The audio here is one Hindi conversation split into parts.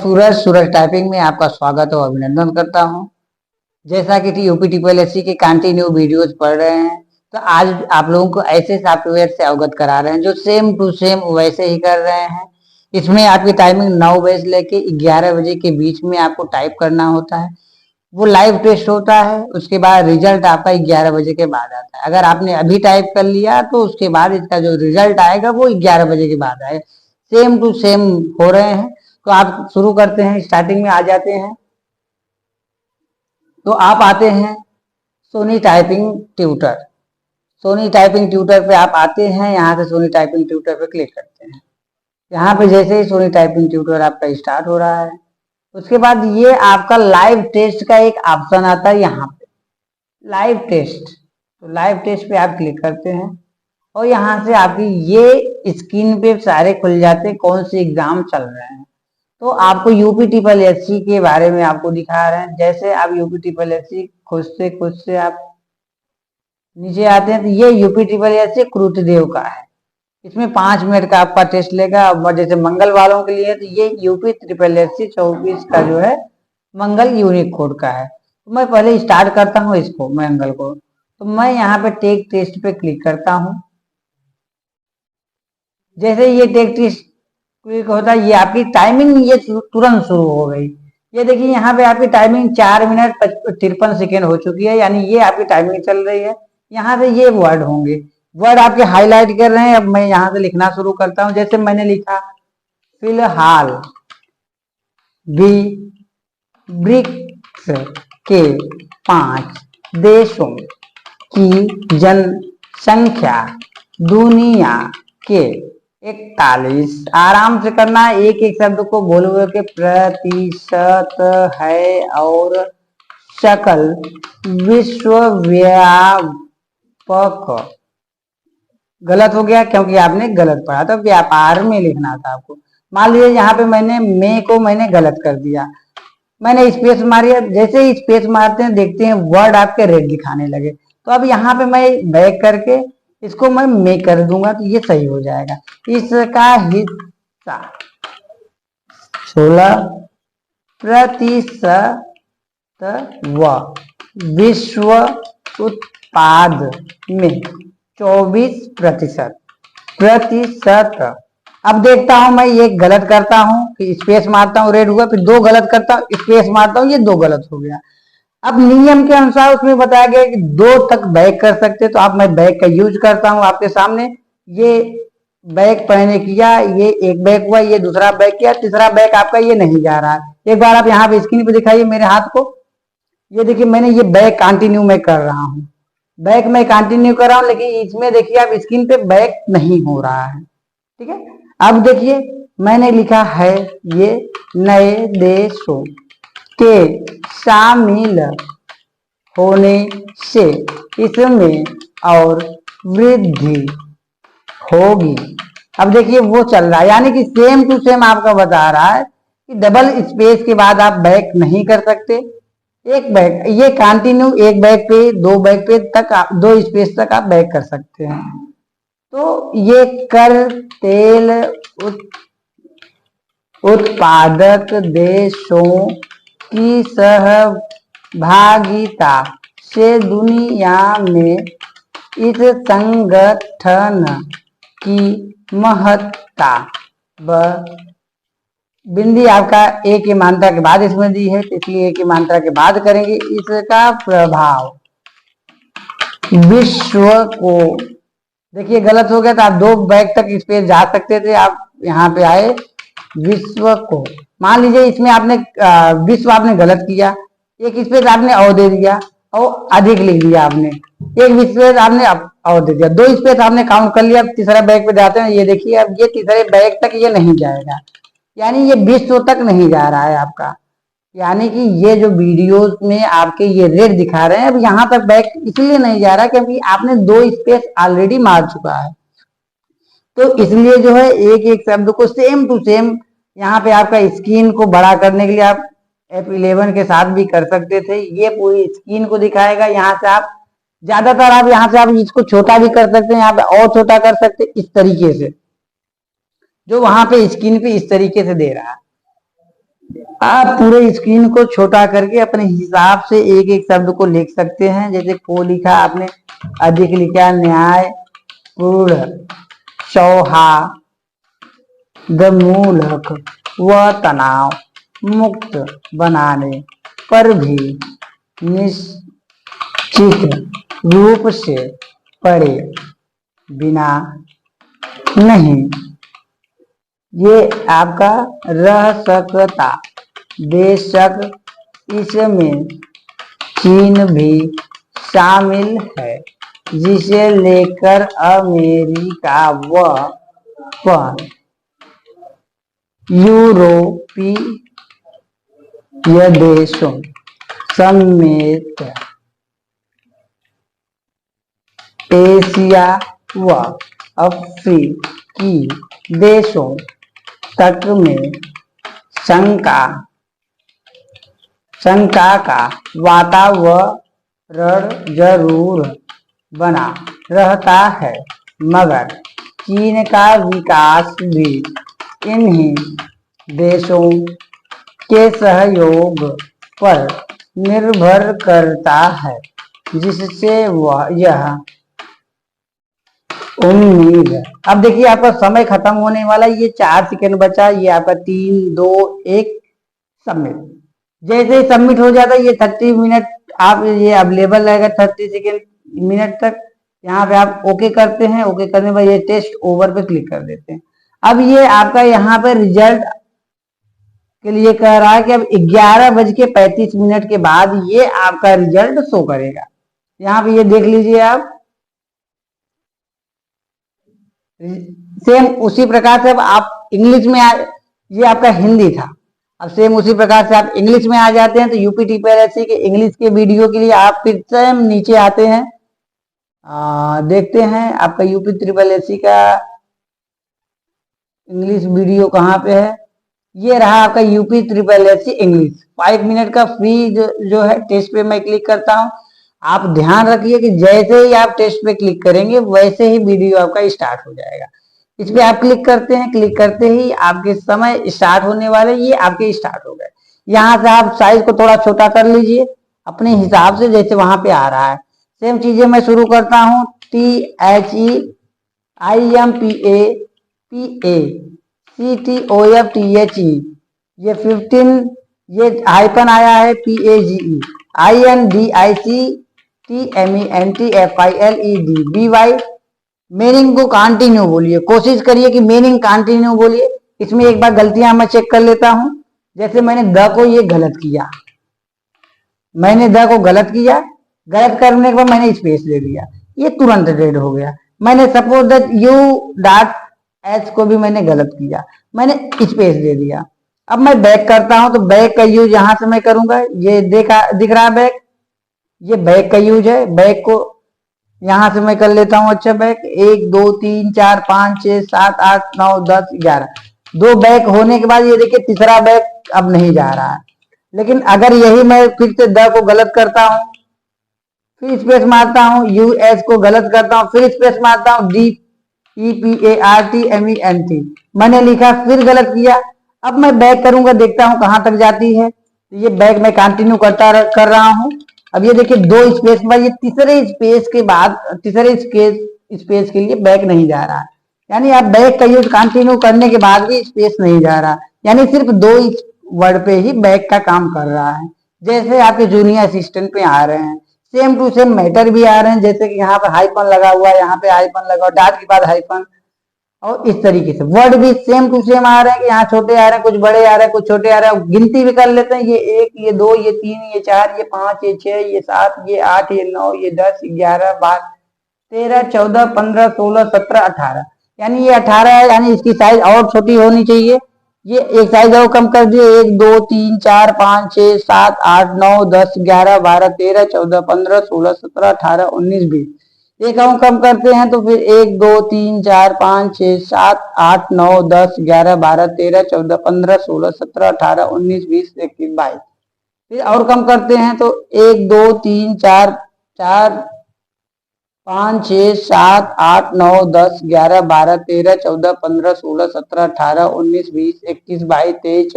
सूरज टाइपिंग में आपका स्वागत और अभिनंदन करता हूं। जैसा कि यूपी ट्रिपल एससी के कंटिन्यू वीडियोस पढ़ रहे हैं, तो आज आप लोगों को ऐसे सॉफ्टवेयर से अवगत करा रहे हैं जो सेम टू सेम वैसे ही कर रहे हैं। इसमें आपकी टाइमिंग 9 बजे से लेके 11 बजे के बीच में आपको टाइप करना होता है। वो लाइव टेस्ट होता है, उसके बाद रिजल्ट आपका 11 बजे के बाद आता है। अगर आपने अभी टाइप कर लिया तो उसके बाद इसका जो रिजल्ट आएगा वो 11 बजे के बाद आएगा। सेम टू सेम हो रहे हैं। तो आप शुरू करते हैं, स्टार्टिंग में आ जाते हैं। तो आप आते हैं Soni typing tutor. Soni typing tutor पे आप आते हैं, यहाँ से सोनी टाइपिंग ट्यूटर पे क्लिक करते हैं। यहाँ पे जैसे ही सोनी टाइपिंग ट्यूटर आपका स्टार्ट हो रहा है, उसके बाद ये आपका लाइव टेस्ट का एक ऑप्शन आता है। यहाँ पे लाइव टेस्ट, तो लाइव टेस्ट पे आप क्लिक करते हैं और यहाँ से आपकी ये स्क्रीन पे सारे खुल जाते हैं कौन से एग्जाम चल रहे हैं। तो आपको यूपी ट्रिपल एससी के बारे में आपको दिखा रहे हैं। जैसे आप यूपी ट्रिपल एससी खुद से आप नीचे आते हैं, तो ये यूपी ट्रिपल एससी क्रूटदेव का है। इसमें 5 मिनट का आपका टेस्ट लेगा। और जैसे मंगल वालों के लिए तो ये यूपी ट्रिपल एससी 24 का जो है मंगल यूनिक कोड का है। तो मैं पहले स्टार्ट करता हूँ इसको, मंगल को। तो मैं यहाँ पे टेक टेस्ट पे क्लिक करता हूँ। जैसे ये टेक टेस्ट क्लिक होता है, ये आपकी टाइमिंग ये तुरंत शुरू हो गई। ये देखिए यहाँ पे आपकी टाइमिंग 4 मिनट 53 सेकेंड हो चुकी है, यानी ये आपकी टाइमिंग चल रही है। यहाँ पे ये वर्ड होंगे, वर्ड आपके हाईलाइट कर रहे हैं। अब मैं यहाँ से लिखना शुरू करता हूँ। जैसे मैंने लिखा फिलहाल भी ब्रिक्स के 5 देशों की जनसंख्या दुनिया के 41, आराम से करना है, एक एक शब्द को बोल बोल के, प्रतिशत है और सकल विश्वव्यापक। गलत हो गया क्योंकि आपने गलत पढ़ा था, व्यापार में लिखना था आपको। मान लीजिए यहाँ पे मैंने गलत कर दिया, मैंने स्पेस मारिया। जैसे ही स्पेस मारते हैं देखते हैं वर्ड आपके रेड दिखाने लगे। तो अब यहाँ पे मैं बैक करके इसको मैं कर दूंगा तो ये सही हो जाएगा। इसका हिस्सा 16% व विश्व उत्पाद में 24%। अब देखता हूं, मैं ये गलत करता हूं कि स्पेस मारता हूं, रेड हुआ, फिर 2 गलत करता हूं, स्पेस मारता हूं, ये 2 गलत हो गया। अब नियम के अनुसार उसमें बताया गया कि 2 तक बैक कर सकते, तो अब मैं बैक का यूज करता हूं आपके सामने। ये बैक मैंने किया, ये एक बैक हुआ, ये दूसरा बैक किया, तीसरा बैक आपका ये नहीं जा रहा है। एक बार आप यहाँ पे स्क्रीन पे दिखाइए मेरे हाथ को। ये देखिए मैंने ये बैक कंटिन्यू मैं कर रहा हूँ, बैक मैं कंटिन्यू कर रहा हूँ, लेकिन इसमें देखिए आप स्क्रीन पे बैक नहीं हो रहा है। ठीक है, अब देखिए मैंने लिखा है ये नए देशों के शामिल होने से इसमें और वृद्धि होगी। अब देखिए वो चल रहा है, यानी कि सेम टू सेम आपका बता रहा है कि डबल स्पेस के बाद आप बैक नहीं कर सकते। एक बैक, ये कंटिन्यू एक बैक पे 2 बैक पे तक 2 स्पेस तक आप बैक कर सकते हैं। तो ये कर तेल उत्पादक देशों की सहभागिता से दुनिया में इस संगठन की महत्ता बिंदी आपका एक की मात्रा के बाद इसमें दी है, इसलिए एक की मात्रा के बाद करेंगे। इसका प्रभाव विश्व को, देखिए गलत हो गया तो आप 2 बैक तक स्पेस जा सकते थे, आप यहाँ पे आए विश्व को। मान लीजिए इसमें आपने विश्व आपने गलत किया, एक स्पेस आपने और दे दिया और अधिक लिख दिया आपने, एक स्पेस आपने और दे दिया, 2 स्पेस आपने काउंट कर लिया। तीसरा बैक पे जाते हैं, ये देखिए अब ये तीसरे बैक तक ये नहीं जाएगा, यानी ये विश्व तक नहीं जा रहा है आपका। यानी कि ये जो वीडियोस में आपके ये रेड दिखा रहे हैं, अब यहाँ तक बैक इसलिए नहीं जा रहा क्योंकि आपने 2 स्पेस ऑलरेडी मार चुका है। तो इसलिए जो है एक एक शब्द को सेम टू सेम, यहाँ पे आपका स्क्रीन को बड़ा करने के लिए आप F11 के साथ भी कर सकते थे। ये पूरी स्क्रीन को दिखाएगा। यहाँ से आप ज्यादातर आप यहाँ से आप इसको छोटा भी कर सकते हैं, यहाँ पे और छोटा कर सकते हैं, इस तरीके से जो वहां पे स्क्रीन पे इस तरीके से दे रहा है। आप पूरे स्क्रीन को छोटा करके अपने हिसाब से एक एक शब्द को लिख सकते हैं। जैसे को लिखा आपने, अधिक लिखा, न्याय पूर्ण, सौहार्दमूलक व तनाव मुक्त बनाने पर भी निश्चित रूप से पढ़े बिना नहीं। ये आपका रह सकता, बेशक इसमें चीन भी शामिल है, जिसे लेकर अमेरिका व यूरोपीय देशों समेत एशिया व अफ्रीकी देशों तक में शंका का वातावरण जरूर बना रहता है, मगर चीन का विकास भी इन्हीं देशों के सहयोग पर निर्भर करता है, जिससे यह उम्मीद है। अब देखिए आपका समय खत्म होने वाला, ये 4 सेकंड बचा, ये आपका 3 2 1 सबमिट। जैसे ही सबमिट हो जाता है ये 30 मिनट आप ये अवेलेबल रहेगा, 30 सेकंड मिनट तक। यहाँ पे आप ओके करते हैं, ओके करने के बाद ये टेस्ट ओवर पे क्लिक कर देते हैं। अब ये आपका यहाँ पे रिजल्ट के लिए कह रहा है कि अब 11:35 के बाद ये आपका रिजल्ट शो करेगा। यहाँ पे ये देख लीजिए आप, सेम उसी प्रकार से अब आप इंग्लिश में ये आपका हिंदी था, अब सेम उसी प्रकार से आप इंग्लिश में आ जाते हैं। तो यूपी TPLSC के इंग्लिश के वीडियो के लिए आप फिर से नीचे आते हैं, देखते हैं आपका यूपी SSC का इंग्लिश वीडियो कहाँ पे है। ये रहा आपका यूपी SSC इंग्लिश 5 मिनट का फ्री जो है टेस्ट पे मैं क्लिक करता हूँ। आप ध्यान रखिए कि जैसे ही आप टेस्ट पे क्लिक करेंगे वैसे ही वीडियो आपका स्टार्ट हो जाएगा। इस पे आप क्लिक करते हैं, क्लिक करते ही आपके समय स्टार्ट होने वाले, ये आपके स्टार्ट हो गए। यहाँ से आप साइज को थोड़ा छोटा कर लीजिए अपने हिसाब से, जैसे वहां पे आ रहा है। सेम चीजें मैं शुरू करता हूँ, THEIMPAPACTOFTHE, ये 15, ये हाइपन आया है PAGE, INDICTMENTFILED मीनिंग को कंटिन्यू बोलिए, कोशिश करिए कि मीनिंग कंटिन्यू बोलिए। इसमें एक बार गलतियां मैं चेक कर लेता हूं। जैसे मैंने द को ये गलत किया, मैंने द को गलत किया, गलत करने के बाद मैंने स्पेस दे दिया, ये तुरंत रेड हो गया। मैंने suppose that U dot H को भी मैंने गलत किया, मैंने स्पेस दे दिया। अब मैं बैक करता हूं, तो बैक का यूज यहां से मैं करूंगा, ये दिख रहा है बैक, ये बैक का यूज है। बैक को यहां से मैं कर लेता हूं, अच्छा बैक 1 2 3 4 5 6 7 8 9 10 11, 2 बैक होने के बाद ये देखिए तीसरा बैक अब नहीं जा रहा है। लेकिन अगर यही मैं फिर से द को गलत करता हूं, फिर स्पेस मारता हूं, US को गलत करता हूं, फिर स्पेस मारता हूं, DEPARTMENT मैंने लिखा, फिर गलत किया। अब मैं बैक करूंगा, देखता हूं कहां तक जाती है। तो ये बैक मैं कंटिन्यू कर रहा हूं। अब ये देखिए 2 स्पेस के बाद, ये तीसरे स्पेस के बाद, तीसरे स्पेस के लिए बैक नहीं जा रहा है। यानी आप बैक का यूज कंटिन्यू करने के बाद भी स्पेस नहीं जा रहा, यानी सिर्फ 2 वर्ड पे ही बैक का काम कर रहा है। जैसे आपके जूनियर असिस्टेंट पे आ रहे हैं, सेम टू सेम मैटर भी आ रहे हैं। जैसे कि यहाँ पे हाइपन लगा हुआ है, यहाँ पे हाइपन लगा हुआ, डॉट के बाद हाइपन, और इस तरीके से वर्ड भी सेम टू सेम आ रहे हैं कि यहाँ छोटे आ रहे हैं, कुछ बड़े आ रहे हैं, कुछ छोटे आ रहे हैं। गिनती भी कर लेते हैं, ये 1 ये 2 ये 3 ये 4 ये 5 ये 6 ये 7 ये 8 ये 9 ये 10 11 12 13 14 15 16 17 18, यानी ये 18 है, यानी इसकी साइज और छोटी होनी चाहिए। ये एक साइज और कम कर दिए, 1 2 3 4 5 6 7 8 9 10 11 12 13 14 15 16 17 18 19 20, एक अंक कम करते हैं तो फिर 1 2 3 4 5 6 7 8 9 10 11 12 13 14 15 16 17 18 19 20 21 22, फिर और कम करते हैं तो 1 2 3 4 4 5 6 7 8 9 10 11 12 13 14 15 16 17 18 19 20 21 22 23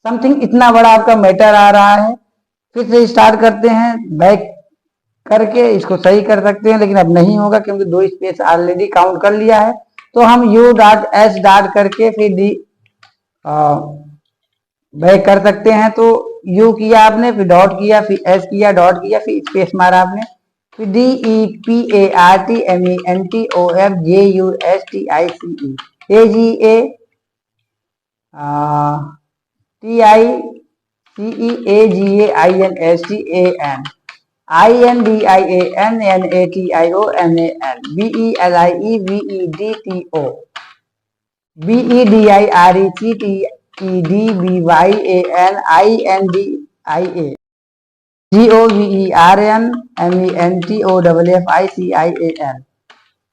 समथिंग इतना बड़ा आपका मैटर आ रहा है। फिर से स्टार्ट करते हैं, बैक करके इसको सही कर सकते हैं, लेकिन अब नहीं होगा क्योंकि 2 स्पेस ऑलरेडी काउंट कर लिया है। तो हम यू डॉट एस डॉट करके फिर डी बैक कर सकते हैं। तो यू किया आपने, फिर डॉट किया, फिर एस किया, डॉट किया, फिर स्पेस मारा आपने, फिर D E P A R T M E N T O F J U S T I C E A G A T I C E A G A I N S T A N I N D I A N N A T I O N A N B E L I E V E D T O B E D I R E C T E D B Y A N I N D I A G O V E R N M E N T O double F I C I A N.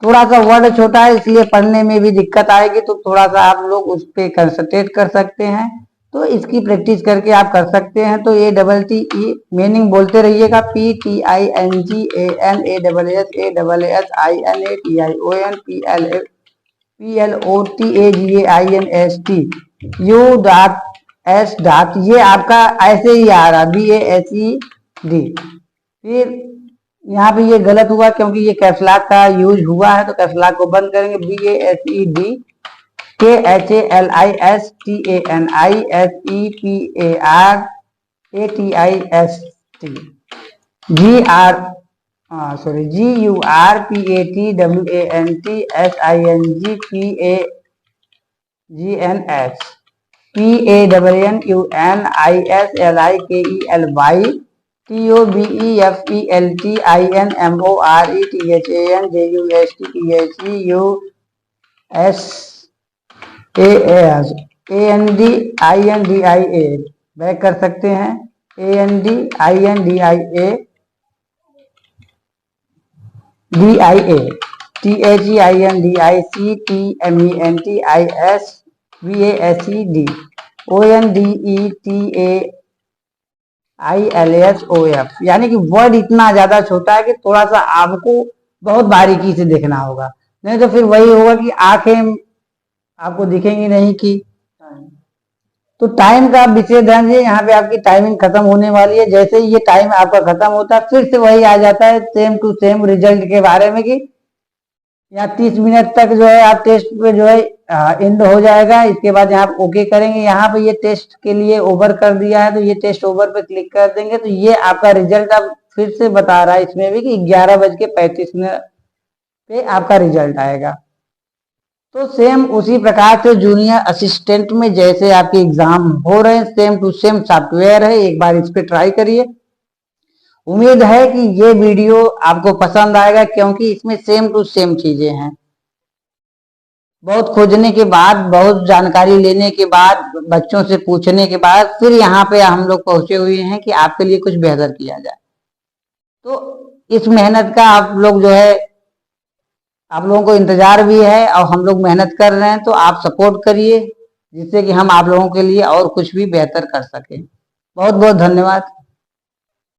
थोड़ा सा वर्ड छोटा है इसलिए पढ़ने में भी दिक्कत आएगी, तो थोड़ा सा आप लोग उस पर कंसंट्रेट कर सकते हैं। तो इसकी प्रैक्टिस करके आप कर सकते हैं। तो A double T E meaning बोलते रहिएगा, P T I N G A N A double S I N A T I O N P L O T A G A I N S T U dot S dot, ये आपका ऐसे ही आ रहा B A S E D. फिर यहाँ पे ये गलत हुआ क्योंकि ये कैप्सलॉक का यूज हुआ है, तो कैप्सलॉक को बंद करेंगे, B A S E D K H A L I S T A N I S E P A R A T I S T G R G U R P A T W A N T S I N G P A G N S P A W N U N I S L I K E L Y T O B E F E L T I N M O R E T H A N J U S T P H E U S A N D I A back कर सकते हैं, A N D I A D I A T H E I N D I C T M E N T I S V A S E D O N D E T A I L S O F. यानी कि वर्ड इतना ज्यादा छोटा है कि थोड़ा सा आपको बहुत बारीकी से देखना होगा, नहीं तो फिर वही होगा कि आंखें आपको दिखेंगी नहीं कि। तो टाइम का विशेष ध्यान दीजिए, यहाँ पे आपकी टाइमिंग खत्म होने वाली है। जैसे ही ये टाइम आपका खत्म होता है फिर से वही आ जाता है सेम टू सेम रिजल्ट के बारे में कि यहाँ 30 मिनट तक जो है आप टेस्ट पे जो है एंड हो जाएगा। इसके बाद यहाँ ओके करेंगे, यहाँ पे ये टेस्ट के लिए ओवर कर दिया है तो ये टेस्ट ओवर पे क्लिक कर देंगे तो ये आपका रिजल्ट अब फिर से बता रहा है इसमें भी कि 11:35 पे आपका रिजल्ट आएगा। तो सेम उसी प्रकार से जूनियर असिस्टेंट में जैसे आपके एग्जाम हो रहे हैं सेम टू सेम सॉफ्टवेयर है, एक बार इस पे ट्राई करिए। उम्मीद है कि ये वीडियो आपको पसंद आएगा क्योंकि इसमें सेम टू सेम चीजें हैं। बहुत खोजने के बाद, बहुत जानकारी लेने के बाद, बच्चों से पूछने के बाद फिर यहाँ पे हम लोग पहुंचे हुए हैं कि आपके लिए कुछ बेहतर किया जाए। तो इस मेहनत का आप लोग जो है, आप लोगों को इंतजार भी है और हम लोग मेहनत कर रहे हैं, तो आप सपोर्ट करिए जिससे कि हम आप लोगों के लिए और कुछ भी बेहतर कर सकें। बहुत बहुत धन्यवाद।